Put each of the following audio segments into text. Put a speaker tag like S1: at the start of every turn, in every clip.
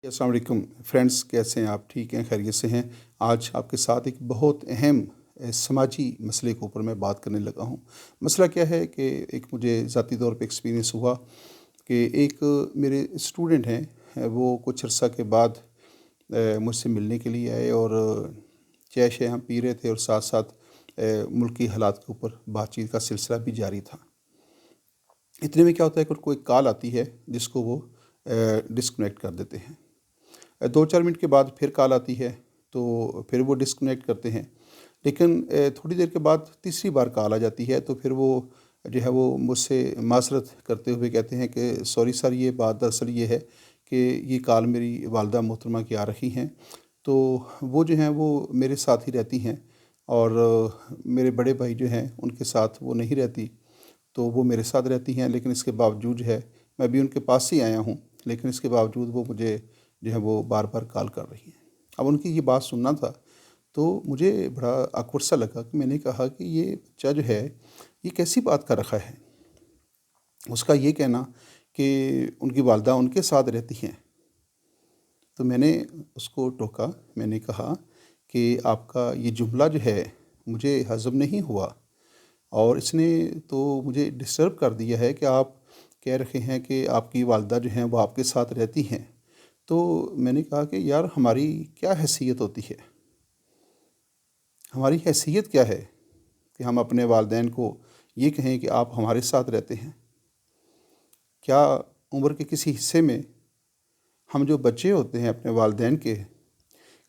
S1: अस्सलाम वालेकुम फ्रेंड्स, कैसे हैं आप? ठीक हैं, खैरियत से हैं? आज आपके साथ एक बहुत अहम समाजी मसले के ऊपर मैं बात करने लगा हूँ। मसला क्या है कि एक मुझे ज़ाती तौर पे एक्सपीरियंस हुआ कि एक मेरे स्टूडेंट हैं, वो कुछ अर्सा के बाद मुझसे मिलने के लिए आए और चाय शाय हम पी रहे थे और साथ-साथ मुल्की हालात के ऊपर बातचीत का सिलसिला भी जारी था। इतने में क्या होता है कि उनको एक कॉल आती है जिसको वो डिस्कनेक्ट कर देते हैं। 2-4 मिनट के बाद फिर कॉल आती है, तो फिर वो डिस्कनेक्ट करते हैं। लेकिन थोड़ी देर के बाद तीसरी बार कॉल आ जाती है, तो फिर वो जो है वो मुझसे माज़रत करते हुए कहते हैं कि सॉरी सर, ये बात दरअसल ये है कि ये कॉल मेरी वालिदा मोहतरमा की आ रही हैं। तो वो जो हैं वो मेरे साथ ही रहती हैं और मेरे बड़े भाई जो हैं उनके साथ वो नहीं रहती, तो वो मेरे साथ रहती हैं। लेकिन इसके बावजूद जो है, मैं भी उनके पास ही आया हूँ, लेकिन इसके बावजूद वो मुझे जो है वो बार-बार कॉल कर रही हैं। अब उनकी ये बात सुनना था, तो मुझे बड़ा ऑकवर्ड सा लगा कि मैंने कहा कि ये बच्चा जो है, ये कैसी बात कर रखा है? उसका ये कहना कि उनकी वालिदा उनके साथ रहती हैं। तो मैंने उसको टोका, मैंने कहा कि आपका ये जुमला जो है, मुझे हज़म नहीं हुआ और इसने तो मुझे डिस्टर्ब कर दिया है कि आप कह रहे हैं कि आपकी वालिदा जो हैं वो आपके साथ रहती हैं। तो मैंने कहा कि यार, हमारी क्या हैसियत होती है? हमारी हैसियत क्या है कि हम अपने वालिदैन को ये कहें कि आप हमारे साथ रहते हैं? क्या उम्र के किसी हिस्से में हम जो बच्चे होते हैं अपने वालिदैन के,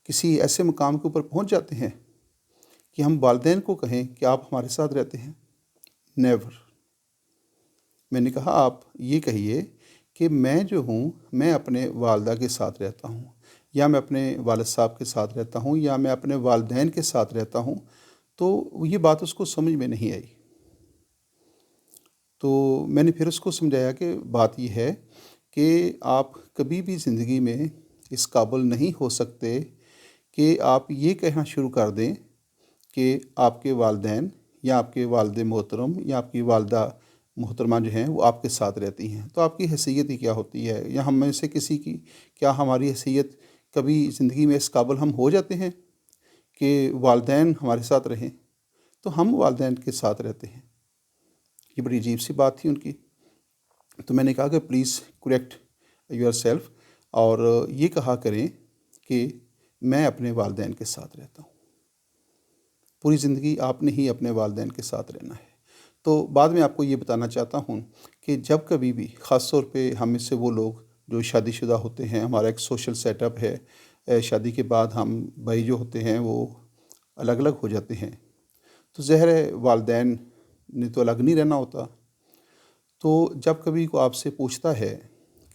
S1: किसी ऐसे मुकाम के ऊपर पहुंच जाते हैं कि हम वालिदैन को कहें कि आप हमारे साथ रहते हैं? नेवर। मैंने कहा आप ये कहिए कि मैं जो हूँ, मैं अपने वालिदा के साथ रहता हूँ, या मैं अपने वालिद साहब के साथ रहता हूँ, या मैं अपने वालिदैन के साथ रहता हूँ। तो ये बात उसको समझ में नहीं आई। तो मैंने फिर उसको समझाया कि बात ये है कि आप कभी भी ज़िंदगी में इस काबिल नहीं हो सकते कि आप ये कहना शुरू कर दें कि आपके वालिदैन या आपके वालिद मोहतरम या आपकी वालिदा मोहतरमा जो हैं वो आपके साथ रहती हैं। तो आपकी हैसियत ही क्या होती है? या हम में से किसी की, क्या हमारी हैसियत कभी ज़िंदगी में इस काबिल हम हो जाते हैं कि वालिदैन हमारे साथ रहें? तो हम वालिदैन के साथ रहते हैं। ये बड़ी अजीब-सी बात थी उनकी। तो मैंने कहा कि प्लीज़ करेक्ट योरसेल्फ और ये कहा करें कि मैं अपने वालिदैन के साथ रहता हूँ। पूरी ज़िंदगी आपने ही अपने वालिदैन के साथ रहना है। तो बाद में आपको ये बताना चाहता हूँ कि जब कभी भी, ख़ास तौर पे हम में से वो लोग जो शादीशुदा होते हैं, हमारा एक सोशल सेटअप है, शादी के बाद हम भाई जो होते हैं वो अलग-अलग हो जाते हैं। तो ज़ाहिर है वालिदैन ने तो अलग नहीं रहना होता। तो जब कभी कोई आपसे पूछता है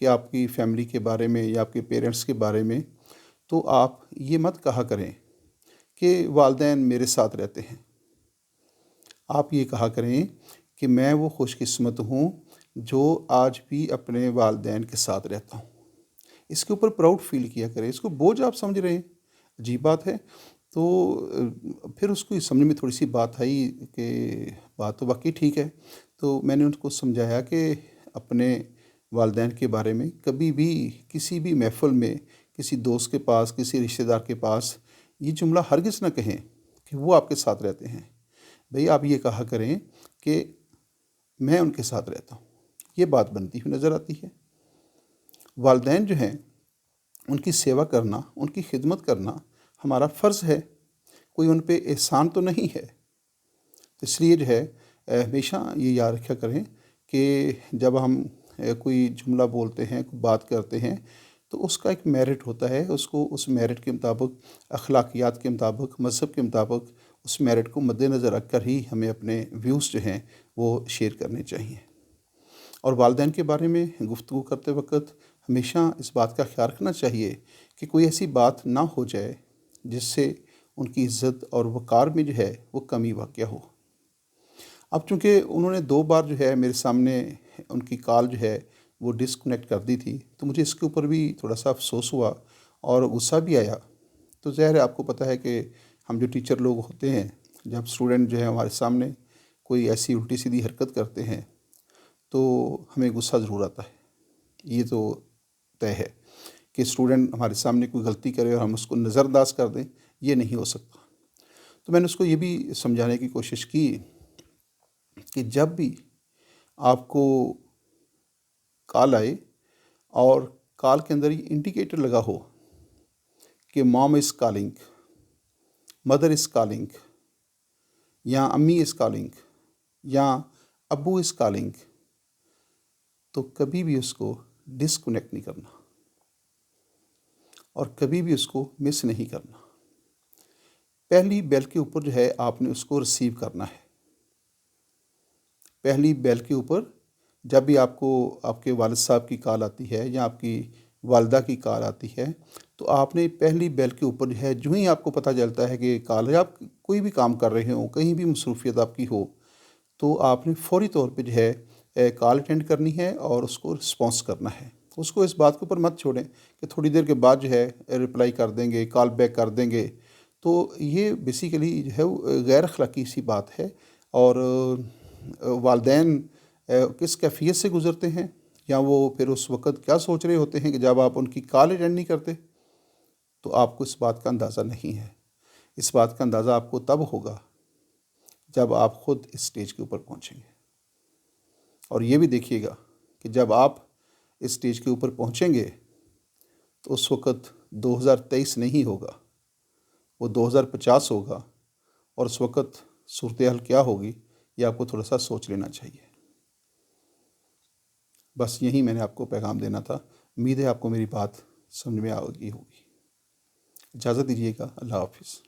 S1: कि आपकी फ़ैमिली के बारे में या आपके पेरेंट्स के बारे में, तो आप ये मत कहा करें कि वालिदैन मेरे साथ रहते हैं। आप ये कहा करें कि मैं वो खुशकिस्मत हूँ जो आज भी अपने वालिदैन के साथ रहता हूँ। इसके ऊपर प्राउड फ़ील किया करें। इसको बोझ आप समझ रहे हैं, अजीब बात है। तो फिर उसको ये समझ में थोड़ी-सी बात आई कि बात तो वाक़ई ठीक है। तो मैंने उनको समझाया कि अपने वालिदैन के बारे में कभी भी किसी भी महफ़िल में, किसी दोस्त के पास, किसी रिश्तेदार के पास ये जुमला हरगिज़ ना कहें कि वो आपके साथ रहते हैं। भई आप ये कहा करें कि मैं उनके साथ रहता हूँ। ये बात बनती हुई नज़र आती है। वालिदैन जो हैं, उनकी सेवा करना, उनकी खिदमत करना हमारा फ़र्ज़ है। कोई उन पे एहसान तो नहीं है। तो इसलिए जो है हमेशा ये याद रखा करें कि जब हम कोई जुमला बोलते हैं, कोई बात करते हैं, तो उसका एक मेरिट होता है। उसको उस मेरिट के मुताबिक, अखलाकियात के मुताबिक, मज़हब के मुताबिक उस मेरिट को मद्देनज़र रखकर ही हमें अपने व्यूज़ जो हैं वो शेयर करने चाहिए। और वालिदैन के बारे में गुफ्तगू करते वक़्त हमेशा इस बात का ख़्याल रखना चाहिए कि कोई ऐसी बात ना हो जाए जिससे उनकी इज़्ज़त और वक़ार में जो है वो कमी वाक़या हो। अब चूँकि उन्होंने 2 बार जो है मेरे सामने उनकी कॉल जो है वो डिस्कनेक्ट कर दी थी, तो मुझे इसके ऊपर भी थोड़ा-सा अफ़सोस हुआ और गुस्सा भी आया। तो ज़ाहिर है, आपको पता है कि हम जो टीचर लोग होते हैं, जब स्टूडेंट जो है हमारे सामने कोई ऐसी उल्टी-सीधी हरकत करते हैं, तो हमें गुस्सा ज़रूर आता है। ये तो तय है کہ اسٹوڈنٹ ہمارے سامنے کوئی غلطی کرے اور ہم اس کو نظر انداز کر دیں، یہ نہیں ہو سکتا۔ تو میں نے اس کو یہ بھی سمجھانے کی کوشش کی کہ جب بھی آپ کو کال آئے اور کال کے اندر یہ انڈیکیٹر لگا ہو کہ مام is calling, mother is calling, یا امی از کالنگ، یا ابو از کالنگ، تو کبھی بھی اس کو ڈسکنیکٹ نہیں کرنا اور کبھی بھی اس کو مس نہیں کرنا۔ پہلی بیل کے اوپر جو ہے آپ نے اس کو ریسیو کرنا ہے۔ پہلی بیل کے اوپر جب بھی آپ کو آپ کے والد صاحب کی کال آتی ہے یا آپ کی والدہ کی کال آتی ہے، تو آپ نے پہلی بیل کے اوپر جو ہے، جو ہی آپ کو پتہ چلتا ہے کہ کال ہے، آپ کوئی بھی کام کر رہے ہوں، کہیں بھی مصروفیت آپ کی ہو، تو آپ نے فوری طور پہ جو ہے کال اٹینڈ کرنی ہے اور اس کو رسپانس کرنا ہے۔ اس کو اس بات کے اوپر مت چھوڑیں کہ تھوڑی دیر کے بعد جو ہے رپلائی کر دیں گے، کال بیک کر دیں گے، تو یہ بیسیکلی جو ہے وہ غیر اخلاقی سی بات ہے۔ اور والدین کس کیفیت سے گزرتے ہیں، یا وہ پھر اس وقت کیا سوچ رہے ہوتے ہیں کہ جب آپ ان کی کال اٹینڈ نہیں کرتے، تو آپ کو اس بات کا اندازہ نہیں ہے۔ اس بات کا اندازہ آپ کو تب ہوگا جب آپ خود اس سٹیج کے اوپر پہنچیں گے۔ اور یہ بھی دیکھیے گا کہ جب آپ اس سٹیج کے اوپر پہنچیں گے تو اس وقت 2023 نہیں ہوگا، وہ 2050 ہوگا، اور اس وقت صورتحال کیا ہوگی یہ آپ کو تھوڑا سا سوچ لینا چاہیے۔ بس یہی میں نے آپ کو پیغام دینا تھا۔ امید ہے آپ کو میری بات سمجھ میں آ گئی ہوگی۔ اجازت دیجیے گا، اللہ حافظ۔